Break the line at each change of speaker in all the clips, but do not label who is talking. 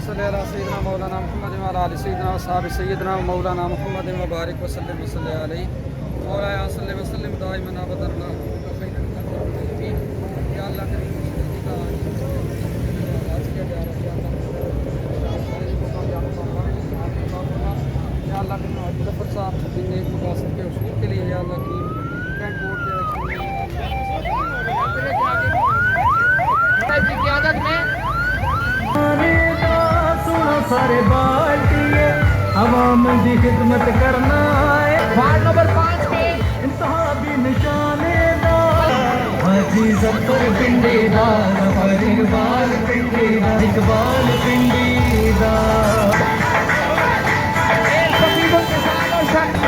सल्लि अला सय्यिदिना मौलाना मुहम्मद व अला आलि सय्यिदिना व असहाबि सय्यिदिना मौलाना मुहम्मद व बारिक व सल्लिम अलैहि मौलाया सल्लि व सल्लिम दाइमन अबदन ला या अल्लाह करीम या अल्लाह के मुजफ्फर साहब दिन एक मुकासद के उसूल के लिए या अल्लाह की कैंट बोर्ड की क़यादत में
सारे बाल्टिए अवाम की खिदमत करना है।
वार्ड नंबर 5 के
इंतहा भी निशानेदार हाजी जफर पिंडीदार जफर इकबाल पिंडीदार इकबाल पिंडीदार
तकरीबन के साथ और शख्स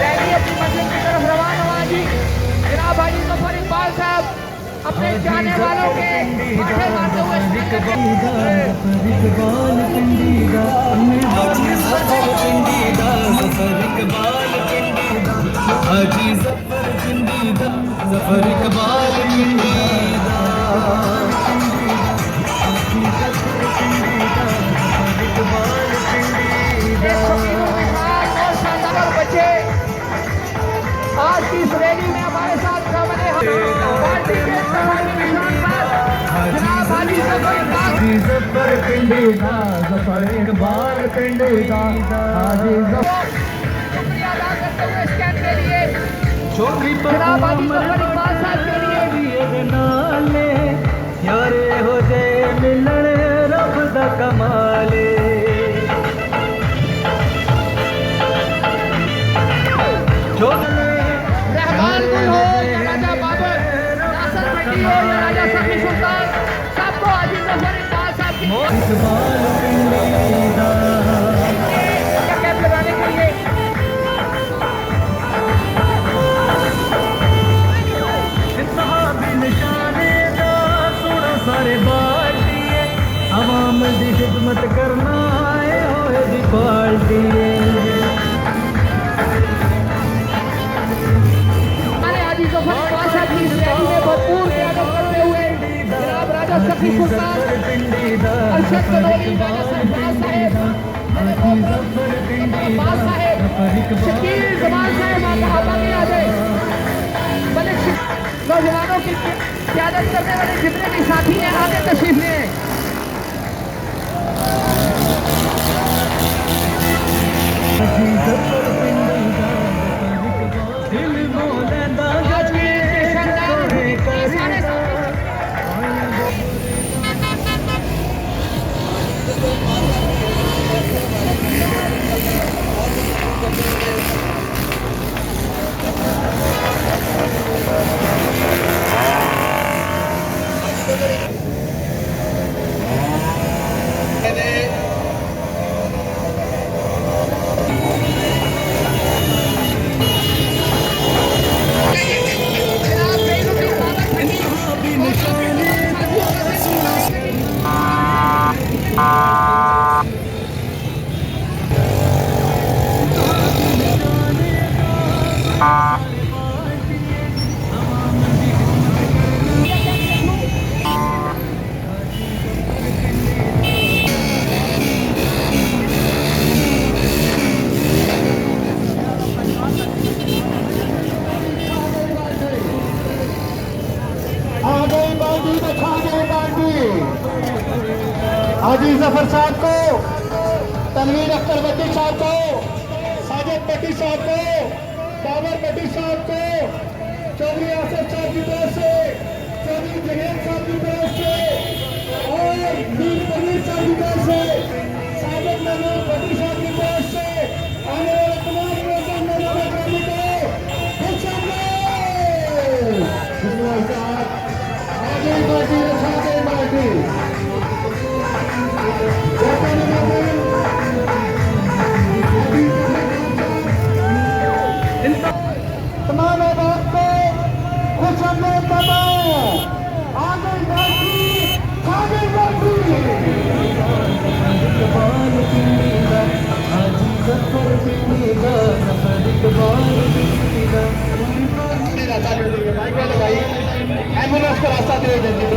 रैली अपनी मंजिल की तरफ रवाना हुआ जी। जनाब हाजी जफर इकबाल साहब अपने जाने वालों के माथे मारते हुए
इकबाल पिंडीदार हाजी जफर पिंडीदार जफर इकबाल पिंडीदार हाजी जफर पिंडीदार जफर इकबाल पिंडीदार
और शानदार बच्चे आज की इस रैली में हमारे साथ शामिल हैं। पार्टी के इस्तेमाली निशान पर जनाब हाजी जफर इकबाल
जफर पिंडीदार जफर इकबाल पिंडीदार हाजी जफर
शुक्रिया अदा करते हुए इस कैंप के लिए
छोटी
जनाब हाजी जफर इकबाल साहब के लिए
नाले यारे हो जे मिलन रब दा कमाले
रहमान गुल हो या राजा बाबर नासर मंडी हो या राजा सखी सुल्तान सबको हाजी जफर इकबाल साहब की
इकबाल पिंडीदार
कैंप लगाने के लिए
इंतहा भी निशानेदार सोना सारे बाल्टिए अवाम की खिदमत करना है होए दी बाल्टिए
हाजी जफर इकबाल साहब की इस रैली में भरपूर क़यादत करते हुए जनाब राजा सखी सुल्तान अरशद कनौली राजा सरफराज साहेब अब्बास साहेब शकील जमाल साहेब आका के आगे बड़े नौजवानों की क़यादत करने वाले जितने भी साथी हैं आगे तशरीफ लें। आज के शानदार सारे
हाजी जफर साहब को, तनवीर अख्तर भट्टी साहब को, साजिद भट्टी साहब को, बाबर भट्टी साहब को, चौधरी आसफ साहब की तरफ से, चौधरी जहेर साहब की तरफ से और मीर पनीर साहब की तरफ से, साजिद महमूद भट्टी साहब की तरफ से आने वाले तमाम लोगों को आगे पार्टी रखा गई पार्टी तमाम बात को खुश में दबाओ आगे बढ़ी आगे बढ़ी एम्बुलेंस का रास्ता दे दीजिए।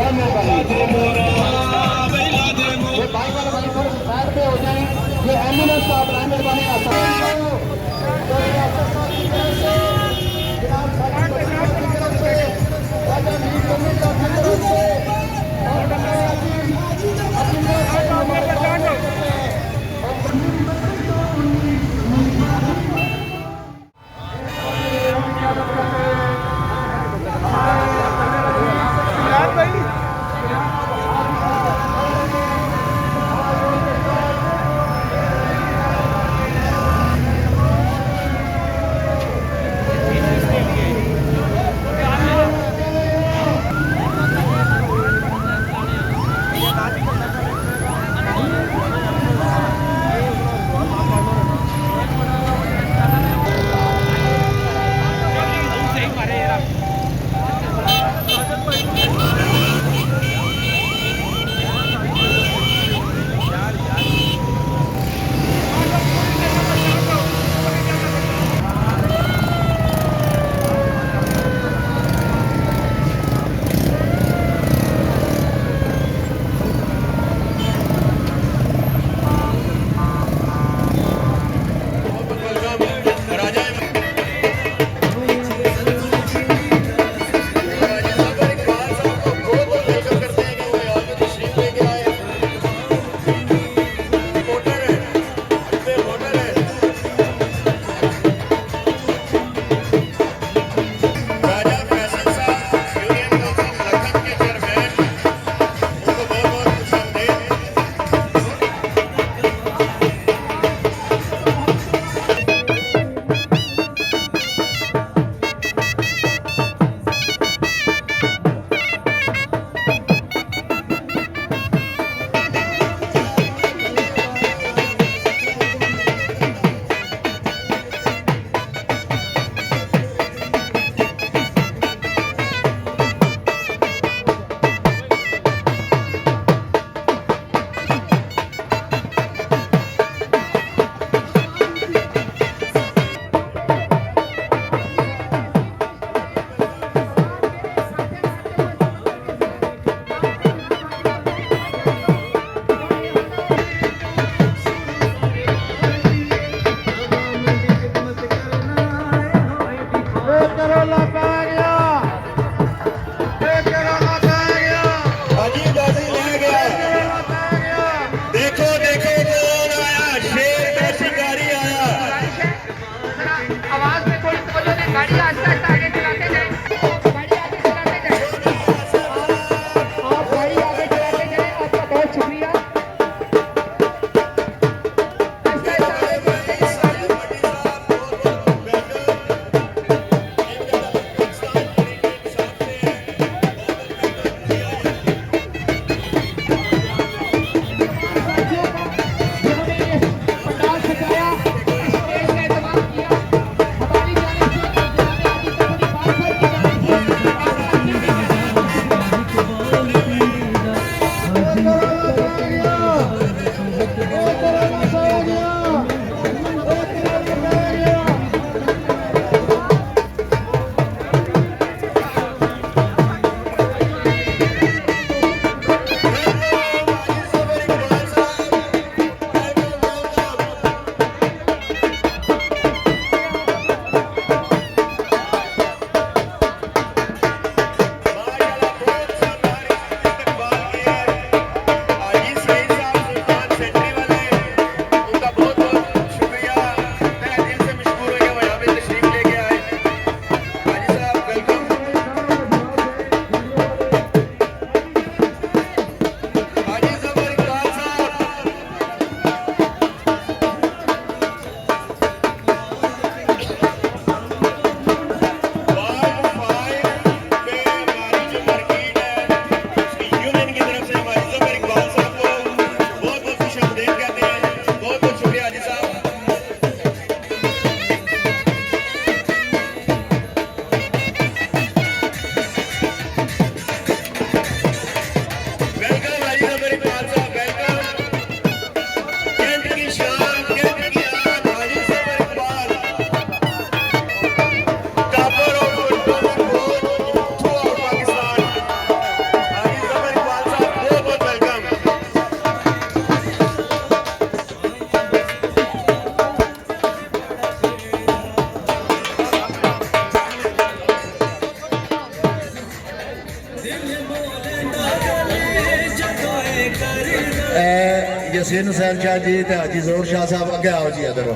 यसीन हुसैन शाह जी ते हाजी जोर शाह साहब अगे आओ जी इधर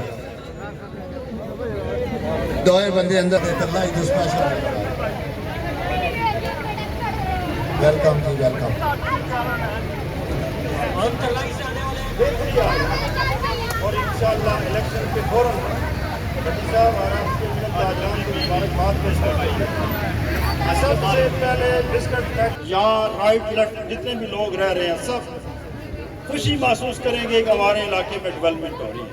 दोए बंदे अंदर तल्ला ही स्पेशल वेलकम जी वेलकम
और इंशाअल्लाह इलेक्शन के फौरन भट्टी साहब और आपके मिलत को मुबारकबाद पेश करते हैं। सबसे पहले डिस्ट्रिक्ट यहाँ राइट लेफ्ट जितने भी लोग रह रहे हैं सब खुशी महसूस करेंगे कि हमारे इलाके में डेवलपमेंट हो रही है।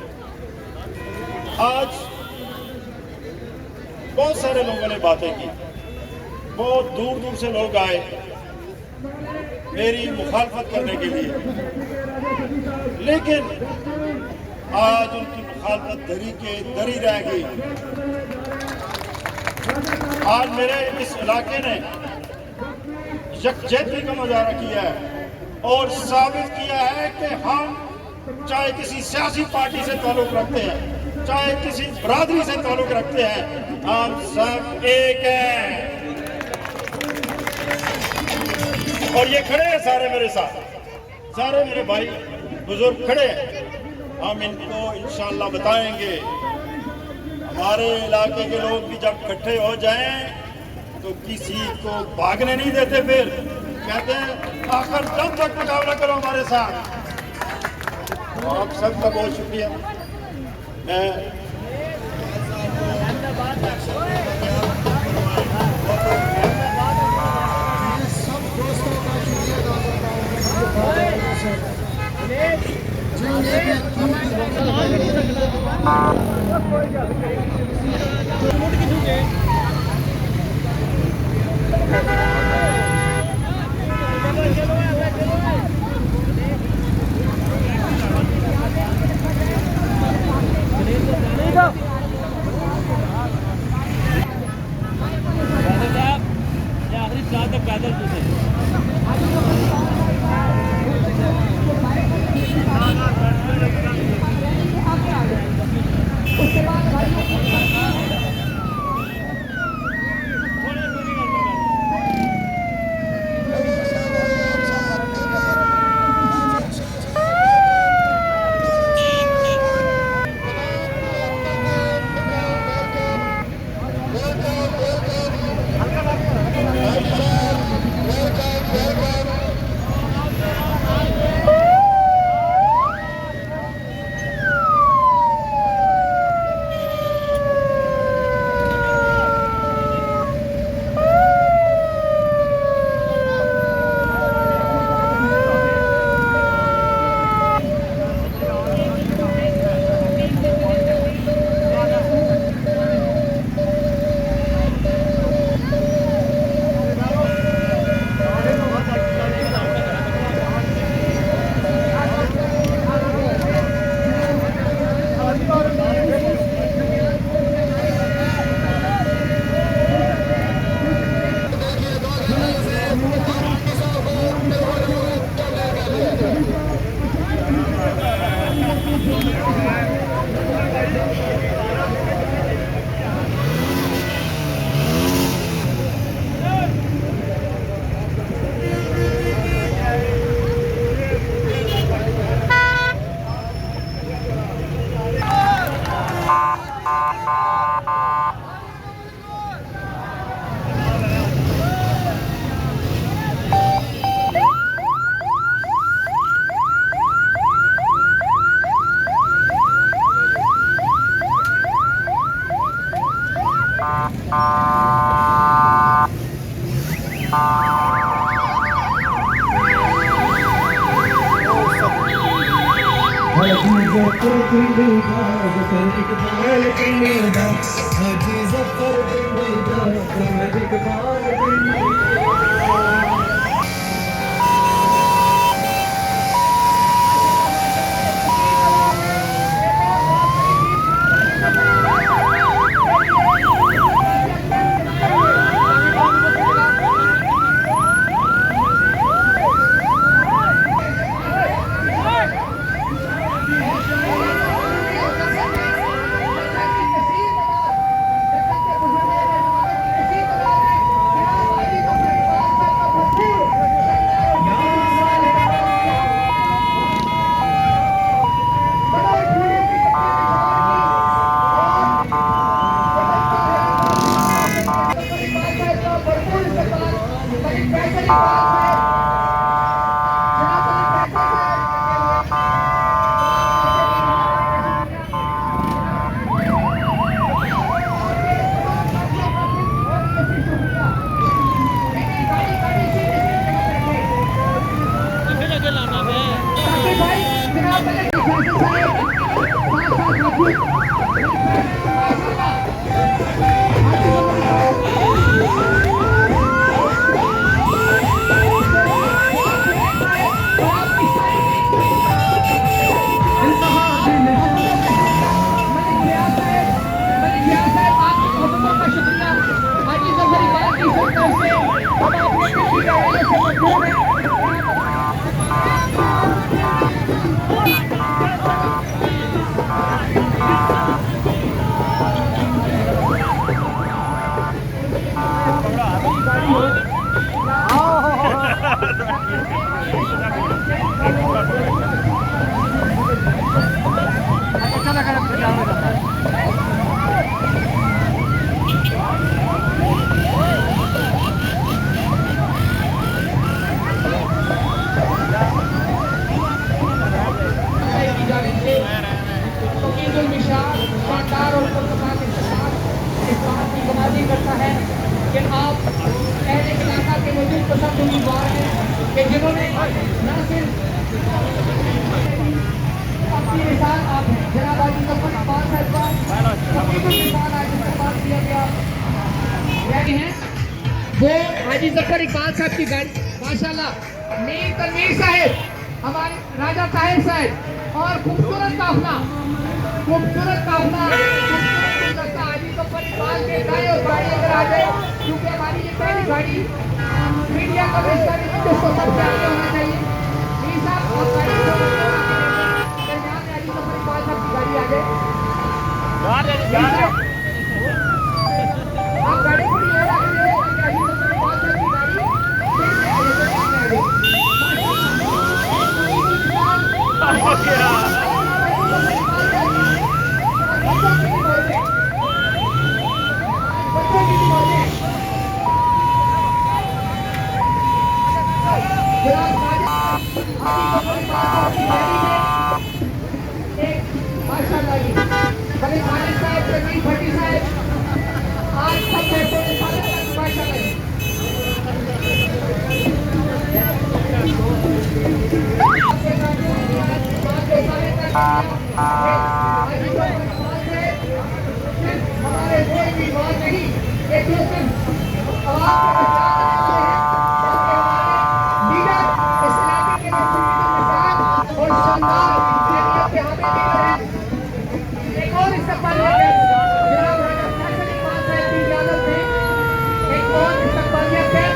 आज बहुत सारे लोगों ने बातें की, बहुत दूर दूर से लोग आए मेरी मुखालफत करने के लिए, लेकिन आज उनकी मुखालफत दरी रह गई। आज मेरे इस इलाके ने यकजहती का मुजाहरा किया है और साबित किया है कि हम चाहे किसी सियासी पार्टी से ताल्लुक रखते हैं, चाहे किसी बरादरी से ताल्लुक रखते हैं, हम सब एक हैं। और ये खड़े हैं सारे मेरे साथ, सारे मेरे भाई बुजुर्ग खड़े हैं। हम इनको इंशाअल्लाह बताएंगे। हमारे इलाके के लोग भी जब इकट्ठे हो जाएं तो किसी को भागने नहीं देते, फिर कहते हैं आखिर दम तक मुकाबला करो हमारे साथ। तो आप सबका बहुत शुक्रिया। मैं
आखिरी साल तक पैदल
शानदार और पुरकमाल के साथ इस बात की गवाही करता है कि आप पहले इलाका के मौजूद पसंद उम्मीदवार हैं कि जिन्होंने न सिर्फ अपनी मिसाल आप हैं जनाब हाजी जफर इकबाल साहब का अपनी जो मिसाल आज जिससे बात किया गया हैं वो हाजी जफर इकबाल साहब की गाड़ी माशाल्लाह मीर तनवीर साहब हमारे राजा ताहिर साहब और खूबसूरत काफला हाजी जफर इकबाल के गाय और गाड़ी अगर आ जाए क्योंकि हमारी ये पहली गाड़ी मीडिया कवरेज का जिसको सबसे आगे होना चाहिए जी साहब आप गाड़ी दरमियान में हाजी जफर इकबाल साहब की गाड़ी आ जाए आप गाड़ी पूरी ले रहे हैं हाजी जफर इकबाल साहब की गाड़ी हमारे कोई भी बात नहीं एक जो सिर्फ आवाज लीडर इस इलाके के मिसाल और शानदार के हमें एक और इस्तेमाल जनाब राजा फैसल इकबाल साहब की इजाजत में एक और इस्तेमालियत है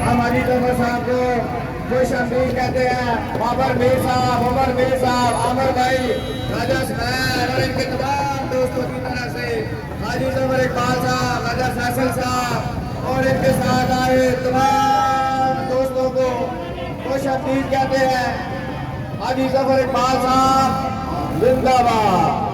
हम हाजी जफर साहब को खुश आमदीद कहते हैं। बाबर मीर साहब, उमर मीर साहब, आमिर भाई, राजा सुखैर और इनके तमाम दोस्तों की तरफ से हाजी जफर इकबाल साहब, राजा फैसल साहब और इनके साथ आए तमाम दोस्तों को खुश आमदीद कहते हैं। हाजी जफर इकबाल साहब जिंदाबाद।